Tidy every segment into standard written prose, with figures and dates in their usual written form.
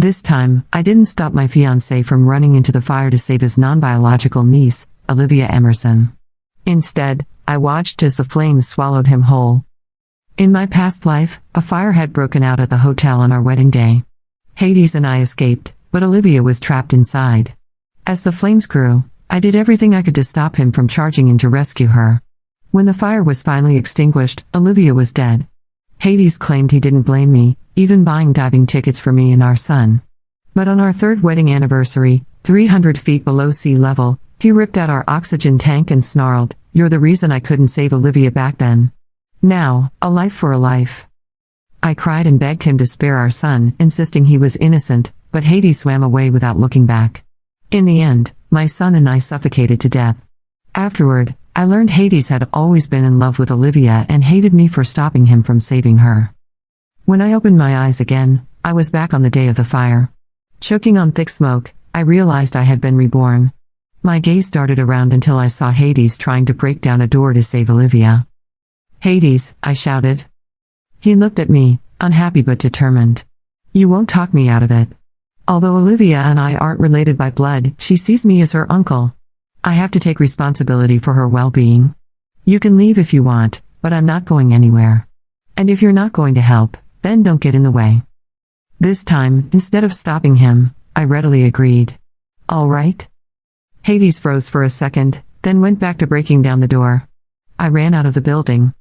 This time, I didn't stop my fiance from running into the fire to save his non-biological niece, Olivia Emerson. Instead, I watched as the flames swallowed him whole. In my past life, a fire had broken out at the hotel on our wedding day. Hades and I escaped, but Olivia was trapped inside. As the flames grew, I did everything I could to stop him from charging in to rescue her. When the fire was finally extinguished, Olivia was dead. Hades claimed he didn't blame me, even buying diving tickets for me and our son. But on our third wedding anniversary, 300 feet below sea level, he ripped out our oxygen tank and snarled, "You're the reason I couldn't save Olivia back then. Now, a life for a life." I cried and begged him to spare our son, insisting he was innocent, but Hades swam away without looking back. In the end, my son and I suffocated to death. Afterward, I learned Hades had always been in love with Olivia and hated me for stopping him from saving her. When I opened my eyes again, I was back on the day of the fire. Choking on thick smoke, I realized I had been reborn. My gaze darted around until I saw Hades trying to break down a door to save Olivia. "Hades," I shouted. He looked at me, unhappy but determined. "You won't talk me out of it. Although Olivia and I aren't related by blood, she sees me as her uncle. I have to take responsibility for her well-being. You can leave if you want, but I'm not going anywhere. And if you're not going to help, then don't get in the way." This time, instead of stopping him, I readily agreed. "All right." Hades froze for a second, then went back to breaking down the door. I ran out of the building.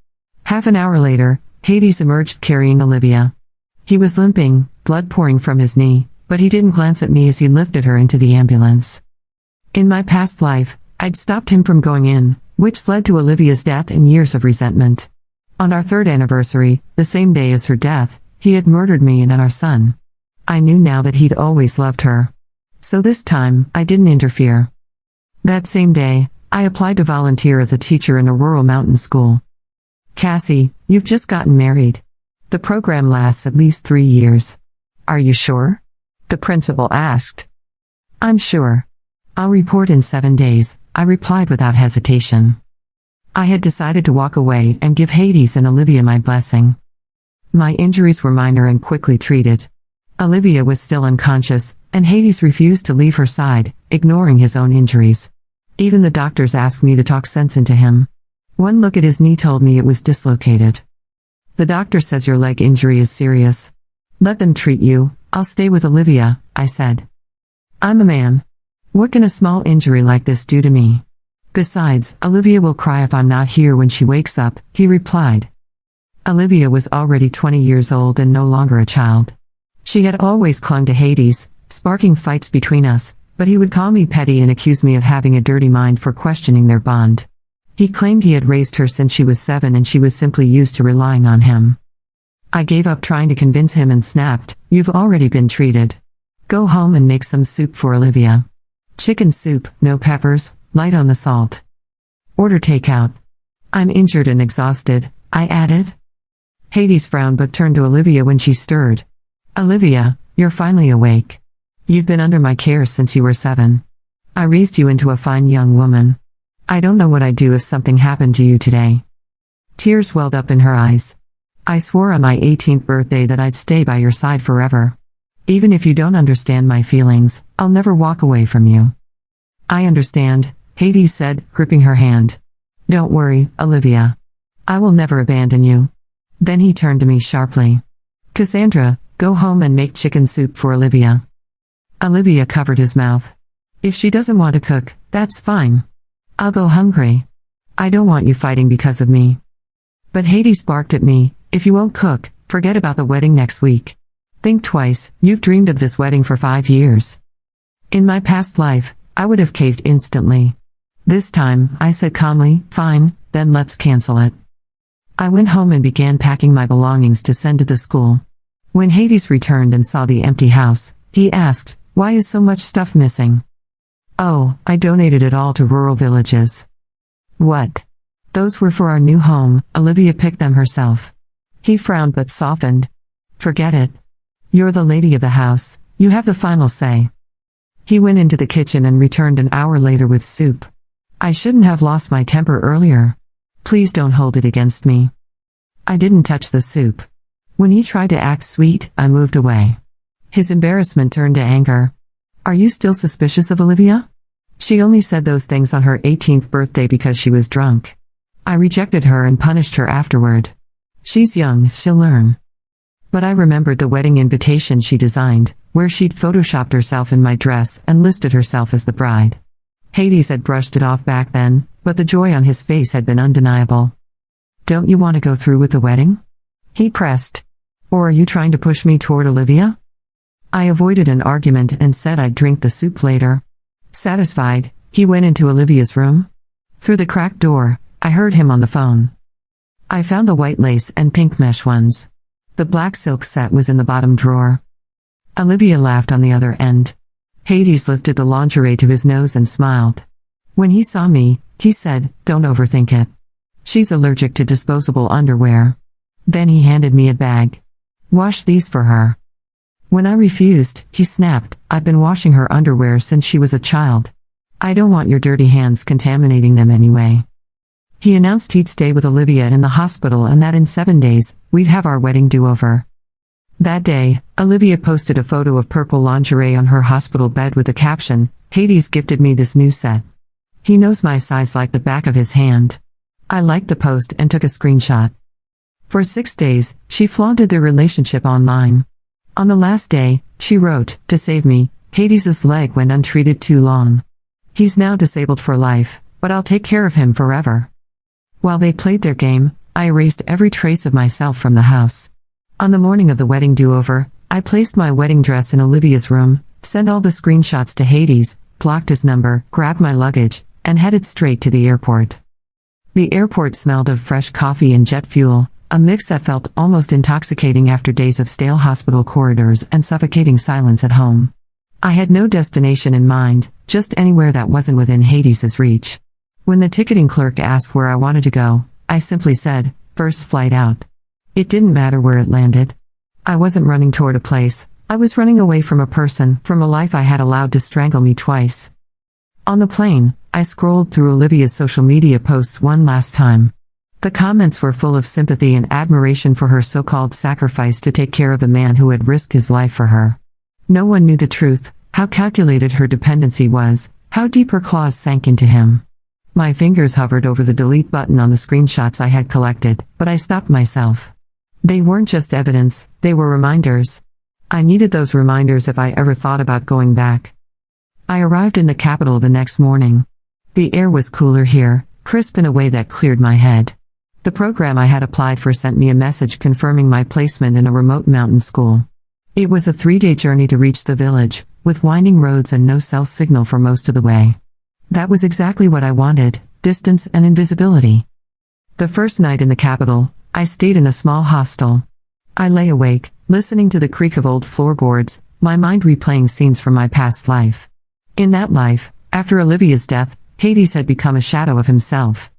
Half an hour later, Hades emerged carrying Olivia. He was limping, blood pouring from his knee, but he didn't glance at me as he lifted her into the ambulance. In my past life, I'd stopped him from going in, which led to Olivia's death and years of resentment. On our third anniversary, the same day as her death, he had murdered me and our son. I knew now that he'd always loved her. So this time, I didn't interfere. That same day, I applied to volunteer as a teacher in a rural mountain school. "Cassie, you've just gotten married. The program lasts at least 3 years. Are you sure?" the principal asked. "I'm sure. I'll report in 7 days," I replied without hesitation. I had decided to walk away and give Hades and Olivia my blessing. My injuries were minor and quickly treated. Olivia was still unconscious, and Hades refused to leave her side, ignoring his own injuries. Even the doctors asked me to talk sense into him. One look at his knee told me it was dislocated. "The doctor says your leg injury is serious. Let them treat you, I'll stay with Olivia," I said. "I'm a man. What can a small injury like this do to me? Besides, Olivia will cry if I'm not here when she wakes up," he replied. Olivia was already 20 years old and no longer a child. She had always clung to Hades, sparking fights between us, but he would call me petty and accuse me of having a dirty mind for questioning their bond. He claimed he had raised her since she was 7 and she was simply used to relying on him. I gave up trying to convince him and snapped, "You've already been treated. Go home and make some soup for Olivia. Chicken soup, no peppers, light on the salt. Order takeout. I'm injured and exhausted," I added. Hades frowned but turned to Olivia when she stirred. "Olivia, you're finally awake. You've been under my care since you were 7. I raised you into a fine young woman. I don't know what I'd do if something happened to you today." Tears welled up in her eyes. "I swore on my 18th birthday that I'd stay by your side forever. Even if you don't understand my feelings, I'll never walk away from you." "I understand," Hades said, gripping her hand. "Don't worry, Olivia. I will never abandon you." Then he turned to me sharply. "Cassandra, go home and make chicken soup for Olivia." Olivia covered his mouth. "If she doesn't want to cook, that's fine. I'll go hungry. I don't want you fighting because of me." But Hades barked at me, "If you won't cook, forget about the wedding next week. Think twice, you've dreamed of this wedding for 5 years." In my past life, I would have caved instantly. This time, I said calmly, "Fine, then let's cancel it." I went home and began packing my belongings to send to the school. When Hades returned and saw the empty house, he asked, "Why is so much stuff missing?" "Oh, I donated it all to rural villages." "What?" "Those were for our new home, Olivia picked them herself." He frowned but softened. "Forget it. You're the lady of the house, you have the final say." He went into the kitchen and returned an hour later with soup. "I shouldn't have lost my temper earlier. Please don't hold it against me." I didn't touch the soup. When he tried to act sweet, I moved away. His embarrassment turned to anger. Are you still suspicious of Olivia? She only said those things on her 18th birthday because she was drunk. I rejected her and punished her afterward. She's young, she'll learn. But I remembered the wedding invitation she designed, where she'd photoshopped herself in my dress and listed herself as the bride. Hades had brushed it off back then, but the joy on his face had been undeniable. Don't you want to go through with the wedding? He pressed. Or are you trying to push me toward Olivia? I avoided an argument and said I'd drink the soup later. Satisfied, he went into Olivia's room. Through the cracked door, I heard him on the phone. I found the white lace and pink mesh ones. The black silk set was in the bottom drawer. Olivia laughed on the other end. Hades lifted the lingerie to his nose and smiled. When he saw me, he said, "Don't overthink it. She's allergic to disposable underwear." Then he handed me a bag. "Wash these for her." When I refused, he snapped, "I've been washing her underwear since she was a child. I don't want your dirty hands contaminating them anyway." He announced he'd stay with Olivia in the hospital and that in 7 days, we'd have our wedding do-over. That day, Olivia posted a photo of purple lingerie on her hospital bed with the caption, "Hades gifted me this new set. He knows my size like the back of his hand." I liked the post and took a screenshot. For 6 days, she flaunted their relationship online. On the last day, she wrote, "To save me, Hades's leg went untreated too long. He's now disabled for life, but I'll take care of him forever." While they played their game, I erased every trace of myself from the house. On the morning of the wedding do-over, I placed my wedding dress in Olivia's room, sent all the screenshots to Hades, blocked his number, grabbed my luggage, and headed straight to the airport. The airport smelled of fresh coffee and jet fuel, a mix that felt almost intoxicating after days of stale hospital corridors and suffocating silence at home. I had no destination in mind, just anywhere that wasn't within Hades's reach. When the ticketing clerk asked where I wanted to go, I simply said, "First flight out." It didn't matter where it landed. I wasn't running toward a place, I was running away from a person, from a life I had allowed to strangle me twice. On the plane, I scrolled through Olivia's social media posts one last time. The comments were full of sympathy and admiration for her so-called sacrifice to take care of the man who had risked his life for her. No one knew the truth, how calculated her dependency was, how deep her claws sank into him. My fingers hovered over the delete button on the screenshots I had collected, but I stopped myself. They weren't just evidence, they were reminders. I needed those reminders if I ever thought about going back. I arrived in the capital the next morning. The air was cooler here, crisp in a way that cleared my head. The program I had applied for sent me a message confirming my placement in a remote mountain school. It was a 3-day journey to reach the village, with winding roads and no cell signal for most of the way. That was exactly what I wanted, distance and invisibility. The first night in the capital, I stayed in a small hostel. I lay awake, listening to the creak of old floorboards, my mind replaying scenes from my past life. In that life, after Olivia's death, Hades had become a shadow of himself.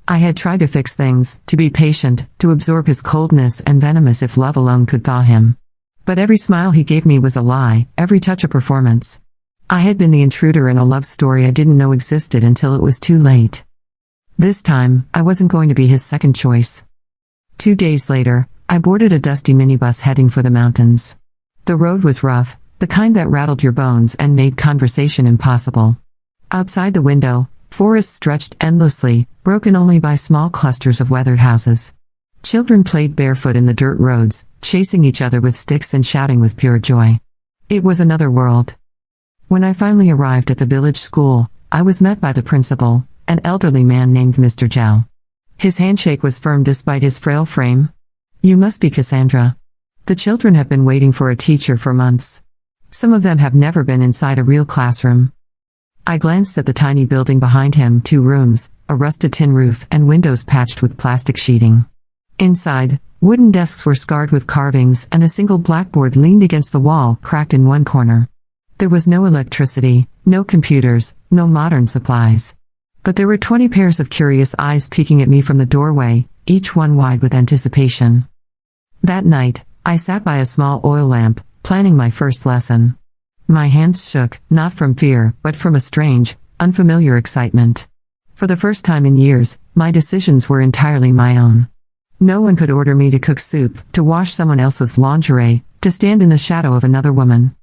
I had tried to fix things, to be patient, to absorb his coldness and venomous if love alone could thaw him. But every smile he gave me was a lie, every touch a performance. I had been the intruder in a love story I didn't know existed until it was too late. This time, I wasn't going to be his second choice. 2 days later, I boarded a dusty minibus heading for the mountains. The road was rough, the kind that rattled your bones and made conversation impossible. Outside the window, forests stretched endlessly, broken only by small clusters of weathered houses. Children played barefoot in the dirt roads, chasing each other with sticks and shouting with pure joy. It was another world. When I finally arrived at the village school, I was met by the principal, an elderly man named Mr. Zhao. His handshake was firm despite his frail frame. "You must be Cassandra. The children have been waiting for a teacher for months. Some of them have never been inside a real classroom." I glanced at the tiny building behind him, 2 rooms, a rusted tin roof and windows patched with plastic sheeting. Inside, wooden desks were scarred with carvings and a single blackboard leaned against the wall, cracked in one corner. There was no electricity, no computers, no modern supplies. But there were 20 pairs of curious eyes peeking at me from the doorway, each one wide with anticipation. That night, I sat by a small oil lamp, planning my first lesson. My hands shook, not from fear, but from a strange, unfamiliar excitement. For the first time in years, my decisions were entirely my own. No one could order me to cook soup, to wash someone else's lingerie, to stand in the shadow of another woman.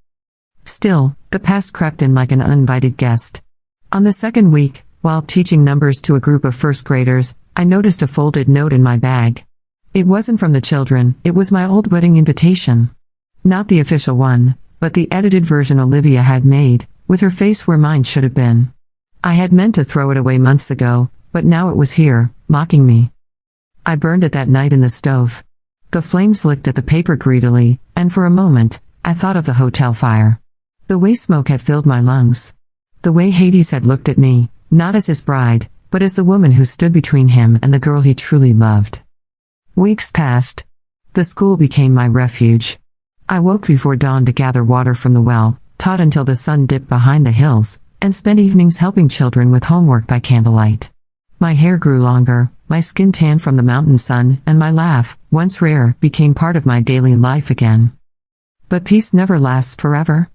Still, the past crept in like an uninvited guest. On the second week, while teaching numbers to a group of first graders, I noticed a folded note in my bag. It wasn't from the children, it was my old wedding invitation. Not the official one, but the edited version Olivia had made, with her face where mine should have been. I had meant to throw it away months ago, but now it was here, mocking me. I burned it that night in the stove. The flames licked at the paper greedily, and for a moment, I thought of the hotel fire. The way smoke had filled my lungs. The way Hades had looked at me, not as his bride, but as the woman who stood between him and the girl he truly loved. Weeks passed. The school became my refuge. I woke before dawn to gather water from the well, taught until the sun dipped behind the hills, and spent evenings helping children with homework by candlelight. My hair grew longer, my skin tanned from the mountain sun, and my laugh, once rare, became part of my daily life again. But peace never lasts forever.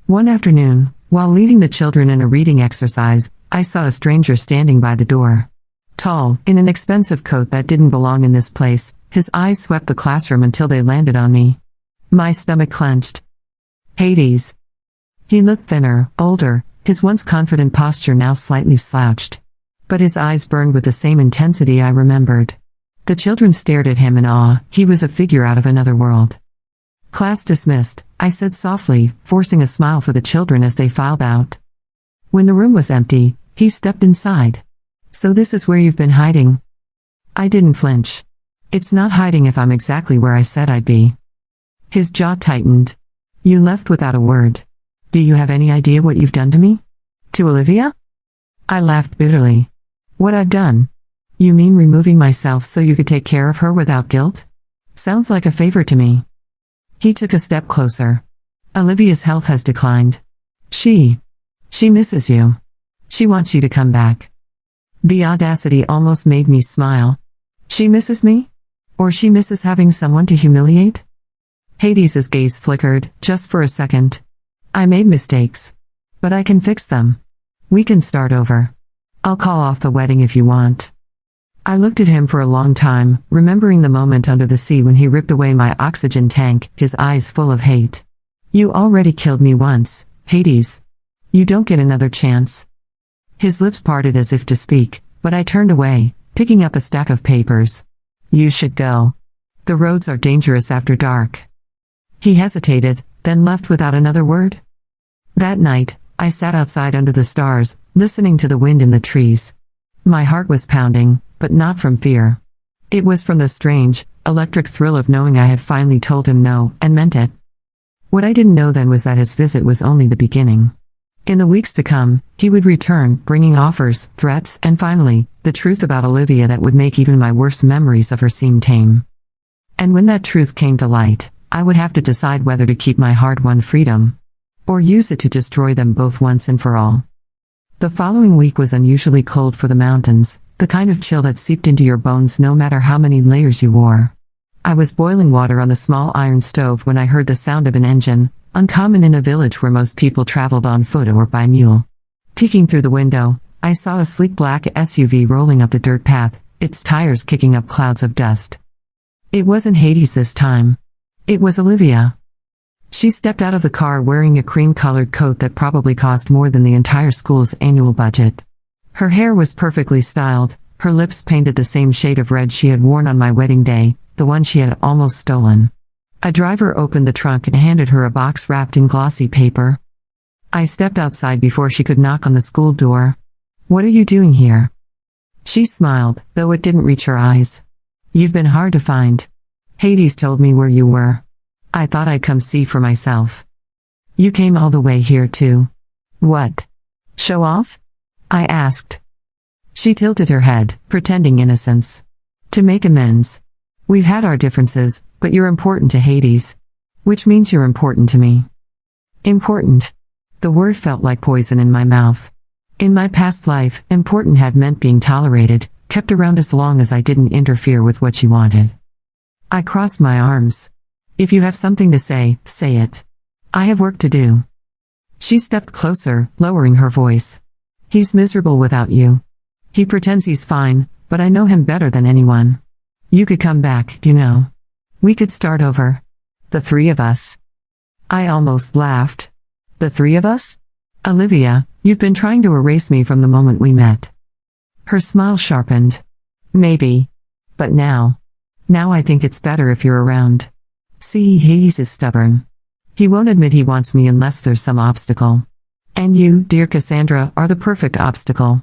One afternoon, while leading the children in a reading exercise, I saw a stranger standing by the door. Tall, in an expensive coat that didn't belong in this place, his eyes swept the classroom until they landed on me. My stomach clenched. Hades. He looked thinner, older, his once confident posture now slightly slouched. But his eyes burned with the same intensity I remembered. The children stared at him in awe. He was a figure out of another world. Class dismissed, I said softly, forcing a smile for the children as they filed out. When the room was empty, he stepped inside. So this is where you've been hiding? I didn't flinch. It's not hiding if I'm exactly where I said I'd be. His jaw tightened. You left without a word. Do you have any idea what you've done to me? To Olivia? I laughed bitterly. What I've done? You mean removing myself so you could take care of her without guilt? Sounds like a favor to me. He took a step closer. Olivia's health has declined. She misses you. She wants you to come back. The audacity almost made me smile. She misses me? Or she misses having someone to humiliate? Hades's gaze flickered, just for a second. I made mistakes. But I can fix them. We can start over. I'll call off the wedding if you want. I looked at him for a long time, remembering the moment under the sea when he ripped away my oxygen tank, his eyes full of hate. You already killed me once, Hades. You don't get another chance. His lips parted as if to speak, but I turned away, picking up a stack of papers. You should go. The roads are dangerous after dark. He hesitated, then left without another word. That night, I sat outside under the stars, listening to the wind in the trees. My heart was pounding, but not from fear. It was from the strange, electric thrill of knowing I had finally told him no, and meant it. What I didn't know then was that his visit was only the beginning. In the weeks to come, he would return, bringing offers, threats, and finally, the truth about Olivia that would make even my worst memories of her seem tame. And when that truth came to light, I would have to decide whether to keep my hard-won freedom, or use it to destroy them both once and for all. The following week was unusually cold for the mountains, the kind of chill that seeped into your bones no matter how many layers you wore. I was boiling water on the small iron stove when I heard the sound of an engine, uncommon in a village where most people traveled on foot or by mule. Peeking through the window, I saw a sleek black SUV rolling up the dirt path, its tires kicking up clouds of dust. It wasn't Hades this time. It was Olivia. She stepped out of the car wearing a cream-colored coat that probably cost more than the entire school's annual budget. Her hair was perfectly styled, her lips painted the same shade of red she had worn on my wedding day, the one she had almost stolen. A driver opened the trunk and handed her a box wrapped in glossy paper. I stepped outside before she could knock on the school door. What are you doing here? She smiled, though it didn't reach her eyes. You've been hard to find. Hades told me where you were. I thought I'd come see for myself. You came all the way here too. What? Show off? I asked. She tilted her head, pretending innocence. To make amends. We've had our differences, but you're important to Hades. Which means you're important to me. Important. The word felt like poison in my mouth. In my past life, important had meant being tolerated, kept around as long as I didn't interfere with what she wanted. I crossed my arms. If you have something to say, say it. I have work to do. She stepped closer, lowering her voice. He's miserable without you. He pretends he's fine, but I know him better than anyone. You could come back, you know. We could start over. The three of us. I almost laughed. The three of us? Olivia, you've been trying to erase me from the moment we met. Her smile sharpened. Maybe. But now I think it's better if you're around. See, Hades is stubborn. He won't admit he wants me unless there's some obstacle. And you, dear Cassandra, are the perfect obstacle.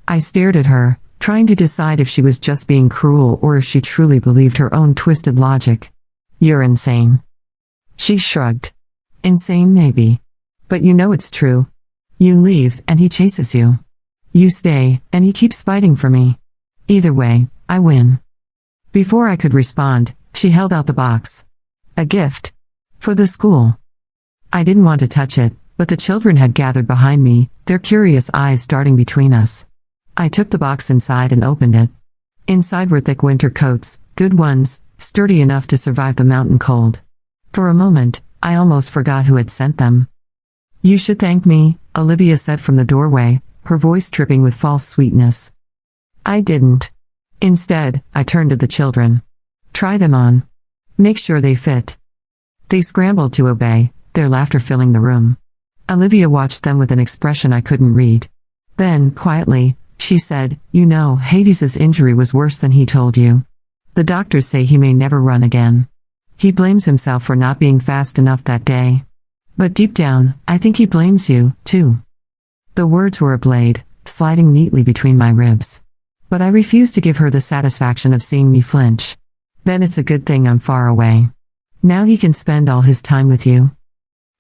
I stared at her, trying to decide if she was just being cruel or if she truly believed her own twisted logic. You're insane. She shrugged. Insane maybe. But you know it's true. You leave, and he chases you. You stay, and he keeps fighting for me. Either way, I win. Before I could respond, she held out the box. A gift. For the school. I didn't want to touch it, but the children had gathered behind me, their curious eyes darting between us. I took the box inside and opened it. Inside were thick winter coats, good ones, sturdy enough to survive the mountain cold. For a moment, I almost forgot who had sent them. You should thank me, Olivia said from the doorway, her voice tripping with false sweetness. I didn't. Instead, I turned to the children. Try them on. Make sure they fit. They scrambled to obey, their laughter filling the room. Olivia watched them with an expression I couldn't read. Then, quietly, she said, You know, Hades's injury was worse than he told you. The doctors say he may never run again. He blames himself for not being fast enough that day. But deep down, I think he blames you, too. The words were a blade, sliding neatly between my ribs. But I refused to give her the satisfaction of seeing me flinch. Then it's a good thing I'm far away. Now he can spend all his time with you.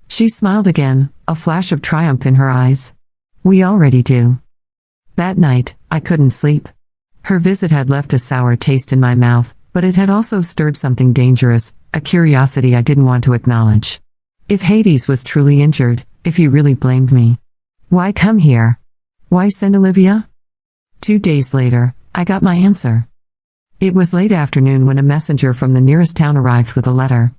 She smiled again, a flash of triumph in her eyes. We already do. That night, I couldn't sleep. Her visit had left a sour taste in my mouth, but it had also stirred something dangerous, a curiosity I didn't want to acknowledge. If Hades was truly injured, if he really blamed me, why come here? Why send Olivia? 2 days later, I got my answer. It was late afternoon when a messenger from the nearest town arrived with a letter.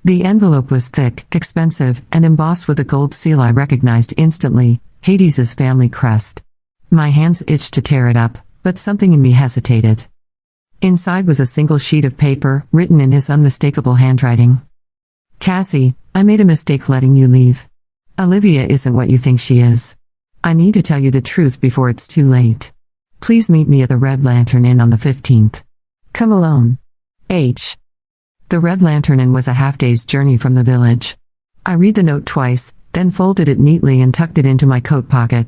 The envelope was thick, expensive, and embossed with a gold seal I recognized instantly, Hades's family crest. My hands itched to tear it up, but something in me hesitated. Inside was a single sheet of paper, written in his unmistakable handwriting. Cassie, I made a mistake letting you leave. Olivia isn't what you think she is. I need to tell you the truth before it's too late. Please meet me at the Red Lantern Inn on the 15th. Come alone. H. The Red Lantern Inn was a half-day's journey from the village. I read the note twice, then folded it neatly and tucked it into my coat pocket.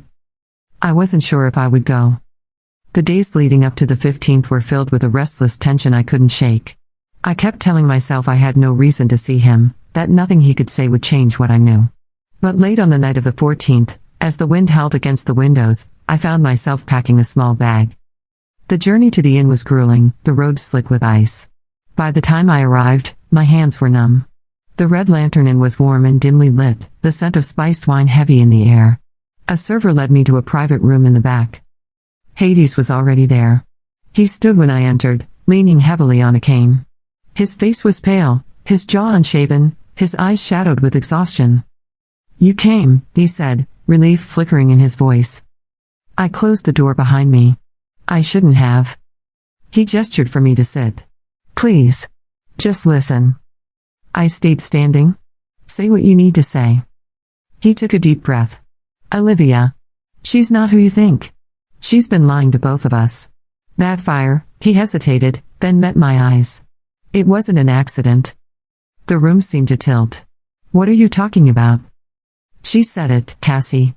I wasn't sure if I would go. The days leading up to the 15th were filled with a restless tension I couldn't shake. I kept telling myself I had no reason to see him, that nothing he could say would change what I knew. But late on the night of the 14th, as the wind howled against the windows, I found myself packing a small bag. The journey to the inn was grueling, the road slick with ice. By the time I arrived, my hands were numb. The Red Lantern Inn was warm and dimly lit, the scent of spiced wine heavy in the air. A server led me to a private room in the back. Hades was already there. He stood when I entered, leaning heavily on a cane. His face was pale, his jaw unshaven, his eyes shadowed with exhaustion. You came, he said, relief flickering in his voice. I closed the door behind me. I shouldn't have. He gestured for me to sit. Please. Just listen. I stayed standing. Say what you need to say. He took a deep breath. Olivia. She's not who you think. She's been lying to both of us. That fire, he hesitated, then met my eyes. It wasn't an accident. The room seemed to tilt. What are you talking about? She said it, Cassie.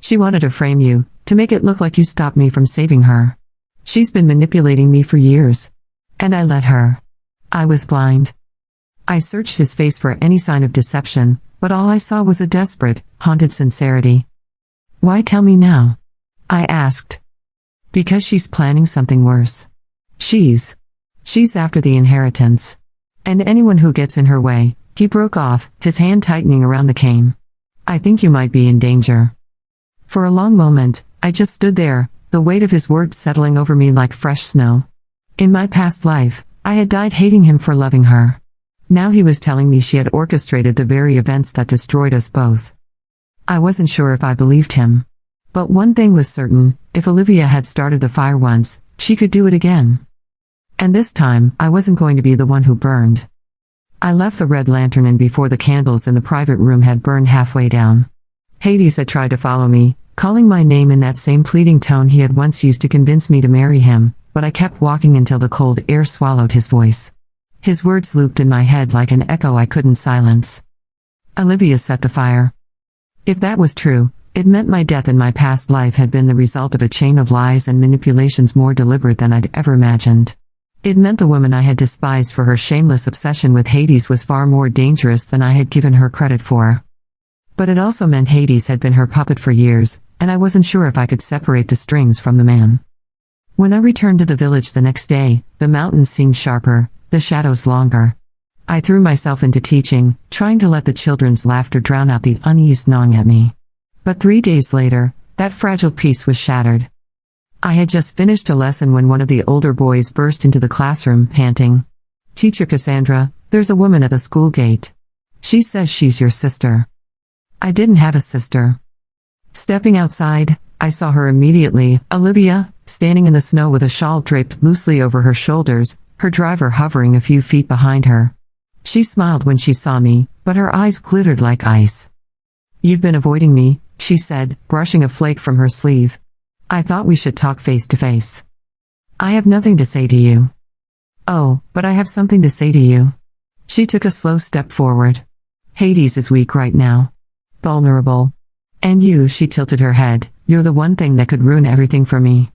She wanted to frame you, to make it look like you stopped me from saving her. She's been manipulating me for years. And I let her. I was blind. I searched his face for any sign of deception, but all I saw was a desperate, haunted sincerity. Why tell me now? I asked. Because she's planning something worse. She's after the inheritance. And anyone who gets in her way, he broke off, his hand tightening around the cane. I think you might be in danger. For a long moment, I just stood there, the weight of his words settling over me like fresh snow. In my past life, I had died hating him for loving her. Now he was telling me she had orchestrated the very events that destroyed us both. I wasn't sure if I believed him. But one thing was certain, if Olivia had started the fire once, she could do it again. And this time, I wasn't going to be the one who burned. I left the red lantern in before the candles in the private room had burned halfway down. Hades had tried to follow me, calling my name in that same pleading tone he had once used to convince me to marry him, but I kept walking until the cold air swallowed his voice. His words looped in my head like an echo I couldn't silence. Olivia set the fire. If that was true, it meant my death in my past life had been the result of a chain of lies and manipulations more deliberate than I'd ever imagined. It meant the woman I had despised for her shameless obsession with Hades was far more dangerous than I had given her credit for. But it also meant Hades had been her puppet for years, and I wasn't sure if I could separate the strings from the man. When I returned to the village the next day, the mountains seemed sharper, the shadows longer. I threw myself into teaching, trying to let the children's laughter drown out the unease gnawing at me. But 3 days later, that fragile peace was shattered. I had just finished a lesson when one of the older boys burst into the classroom, panting. "Teacher Cassandra, there's a woman at the school gate. She says she's your sister." I didn't have a sister. Stepping outside, I saw her immediately, Olivia, standing in the snow with a shawl draped loosely over her shoulders, her driver hovering a few feet behind her. She smiled when she saw me, but her eyes glittered like ice. "You've been avoiding me," she said, brushing a flake from her sleeve. "I thought we should talk face to face." "I have nothing to say to you." "Oh, but I have something to say to you." She took a slow step forward. "Hades is weak right now. Vulnerable. And you," she tilted her head, "you're the one thing that could ruin everything for me.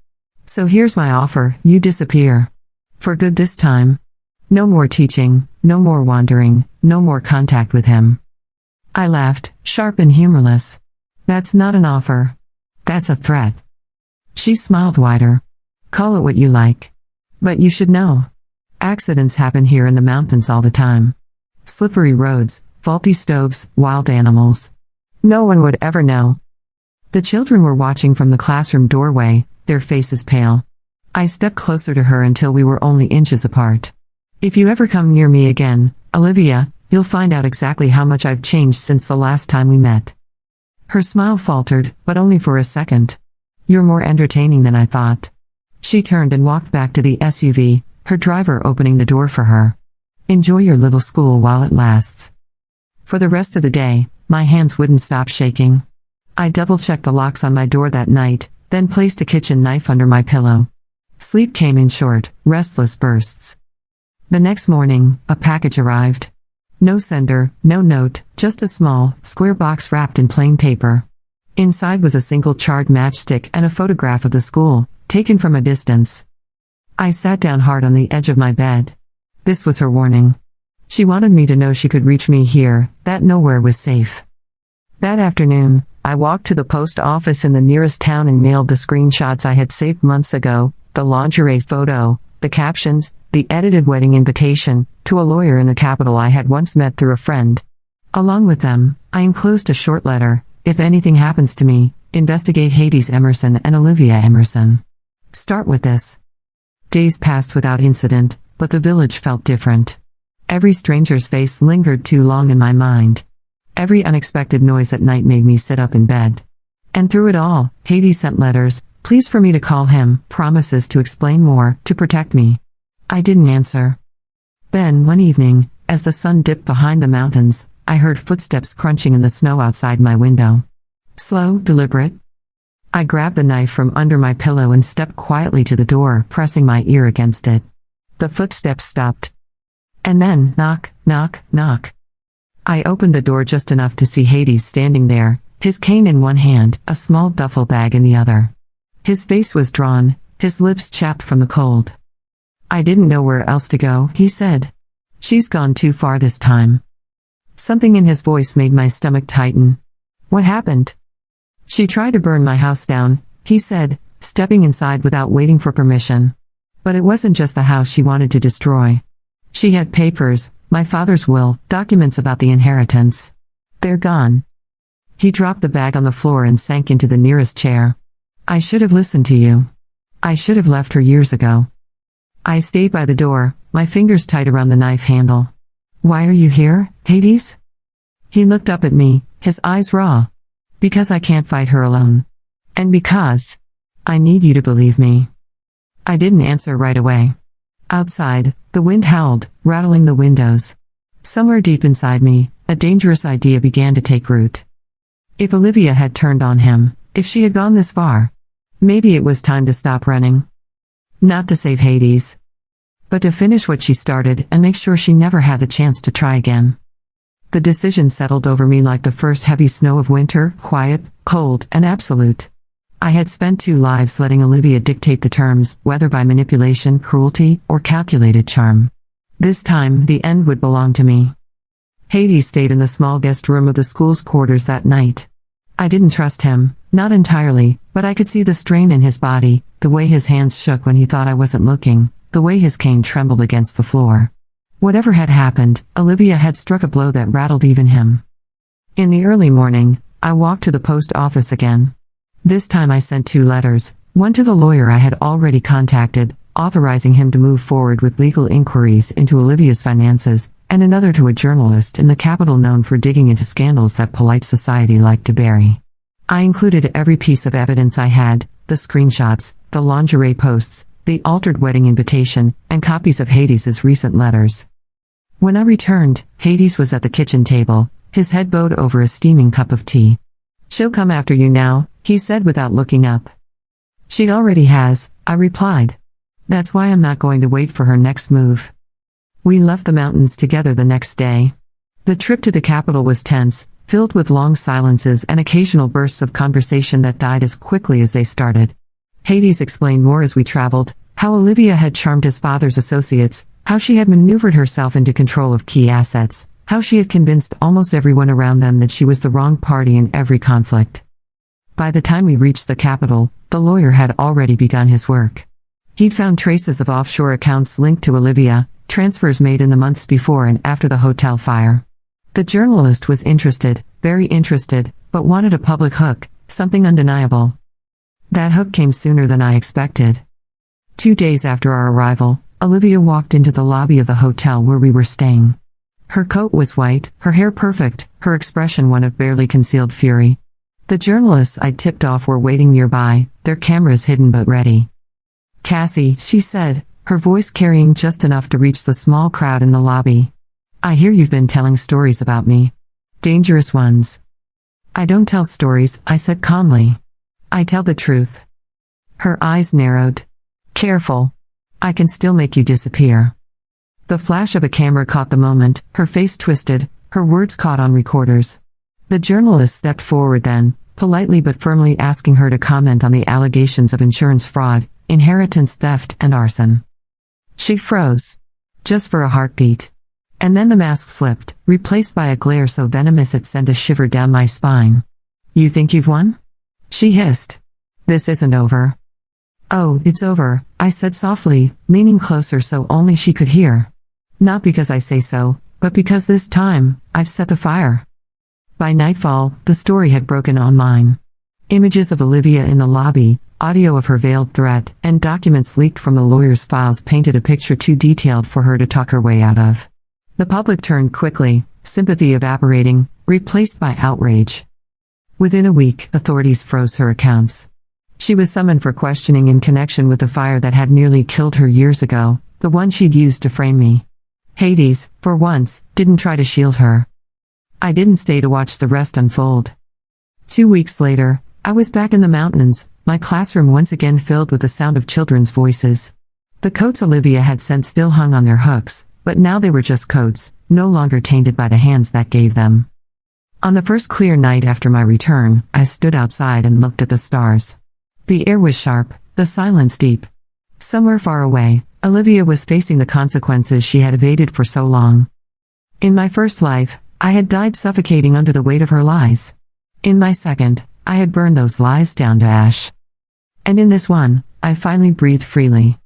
So here's my offer, you disappear. For good this time. No more teaching, no more wandering, no more contact with him." I laughed, sharp and humorless. "That's not an offer. That's a threat." She smiled wider. "Call it what you like. But you should know. Accidents happen here in the mountains all the time. Slippery roads, faulty stoves, wild animals. No one would ever know." The children were watching from the classroom doorway, their faces pale. I stepped closer to her until we were only inches apart. "If you ever come near me again, Olivia, you'll find out exactly how much I've changed since the last time we met." Her smile faltered, but only for a second. "You're more entertaining than I thought." She turned and walked back to the SUV, her driver opening the door for her. "Enjoy your little school while it lasts." For the rest of the day, my hands wouldn't stop shaking. I double-checked the locks on my door that night, then placed a kitchen knife under my pillow. Sleep came in short, restless bursts. The next morning, a package arrived. No sender, no note, just a small, square box wrapped in plain paper. Inside was a single charred matchstick and a photograph of the school, taken from a distance. I sat down hard on the edge of my bed. This was her warning. She wanted me to know she could reach me here, that nowhere was safe. That afternoon, I walked to the post office in the nearest town and mailed the screenshots I had saved months ago, the lingerie photo, the captions, the edited wedding invitation, to a lawyer in the capital I had once met through a friend. Along with them, I enclosed a short letter: "If anything happens to me, investigate Hades Emerson and Olivia Emerson. Start with this." Days passed without incident, but the village felt different. Every stranger's face lingered too long in my mind. Every unexpected noise at night made me sit up in bed. And through it all, Hades sent letters, pleas for me to call him, promises to explain more, to protect me. I didn't answer. Then, one evening, as the sun dipped behind the mountains, I heard footsteps crunching in the snow outside my window. Slow, deliberate. I grabbed the knife from under my pillow and stepped quietly to the door, pressing my ear against it. The footsteps stopped. And then, knock, knock, knock. I opened the door just enough to see Hades standing there, his cane in one hand, a small duffel bag in the other. His face was drawn, his lips chapped from the cold. "I didn't know where else to go," he said. "She's gone too far this time." Something in his voice made my stomach tighten. "What happened?" "She tried to burn my house down," he said, stepping inside without waiting for permission. "But it wasn't just the house she wanted to destroy. She had papers, my father's will, documents about the inheritance. They're gone." He dropped the bag on the floor and sank into the nearest chair. "I should have listened to you. I should have left her years ago." I stayed by the door, my fingers tight around the knife handle. "Why are you here, Hades?" He looked up at me, his eyes raw. "Because I can't fight her alone. And because I need you to believe me." I didn't answer right away. Outside, the wind howled, rattling the windows. Somewhere deep inside me, a dangerous idea began to take root. If Olivia had turned on him, if she had gone this far, maybe it was time to stop running. Not to save Hades, but to finish what she started and make sure she never had the chance to try again. The decision settled over me like the first heavy snow of winter, quiet, cold, and absolute. I had spent 2 lives letting Olivia dictate the terms, whether by manipulation, cruelty, or calculated charm. This time, the end would belong to me. Hades stayed in the small guest room of the school's quarters that night. I didn't trust him, not entirely, but I could see the strain in his body, the way his hands shook when he thought I wasn't looking, the way his cane trembled against the floor. Whatever had happened, Olivia had struck a blow that rattled even him. In the early morning, I walked to the post office again. This time I sent 2 letters, one to the lawyer I had already contacted, authorizing him to move forward with legal inquiries into Olivia's finances, and another to a journalist in the capital known for digging into scandals that polite society liked to bury. I included every piece of evidence I had, the screenshots, the lingerie posts, the altered wedding invitation, and copies of Hades's recent letters. When I returned, Hades was at the kitchen table, his head bowed over a steaming cup of tea. "She'll come after you now," he said without looking up. "She already has," I replied. "That's why I'm not going to wait for her next move." We left the mountains together the next day. The trip to the capital was tense, filled with long silences and occasional bursts of conversation that died as quickly as they started. Hades explained more as we traveled, how Olivia had charmed his father's associates, how she had maneuvered herself into control of key assets, how she had convinced almost everyone around them that she was the wrong party in every conflict. By the time we reached the capital, the lawyer had already begun his work. He'd found traces of offshore accounts linked to Olivia, transfers made in the months before and after the hotel fire. The journalist was interested, very interested, but wanted a public hook, something undeniable. That hook came sooner than I expected. 2 days after our arrival, Olivia walked into the lobby of the hotel where we were staying. Her coat was white, her hair perfect, her expression one of barely concealed fury. The journalists I'd tipped off were waiting nearby, their cameras hidden but ready. "Cassie," she said, her voice carrying just enough to reach the small crowd in the lobby. "I hear you've been telling stories about me. Dangerous ones." "I don't tell stories," I said calmly. "I tell the truth." Her eyes narrowed. "Careful. I can still make you disappear." The flash of a camera caught the moment, her face twisted, her words caught on recorders. The journalist stepped forward then, politely but firmly asking her to comment on the allegations of insurance fraud, inheritance theft, and arson. She froze. Just for a heartbeat. And then the mask slipped, replaced by a glare so venomous it sent a shiver down my spine. "You think you've won?" she hissed. "This isn't over." "Oh, it's over," I said softly, leaning closer so only she could hear. "Not because I say so, but because this time, I've set the fire." By nightfall, the story had broken online. Images of Olivia in the lobby, audio of her veiled threat, and documents leaked from the lawyer's files painted a picture too detailed for her to talk her way out of. The public turned quickly, sympathy evaporating, replaced by outrage. Within a week, authorities froze her accounts. She was summoned for questioning in connection with the fire that had nearly killed her years ago, the one she'd used to frame me. Hades, for once, didn't try to shield her. I didn't stay to watch the rest unfold. 2 weeks later, I was back in the mountains, my classroom once again filled with the sound of children's voices. The coats Olivia had sent still hung on their hooks, but now they were just coats, no longer tainted by the hands that gave them. On the first clear night after my return, I stood outside and looked at the stars. The air was sharp, the silence deep. Somewhere far away, Olivia was facing the consequences she had evaded for so long. In my first life, I had died suffocating under the weight of her lies. In my second, I had burned those lies down to ash. And in this one, I finally breathed freely.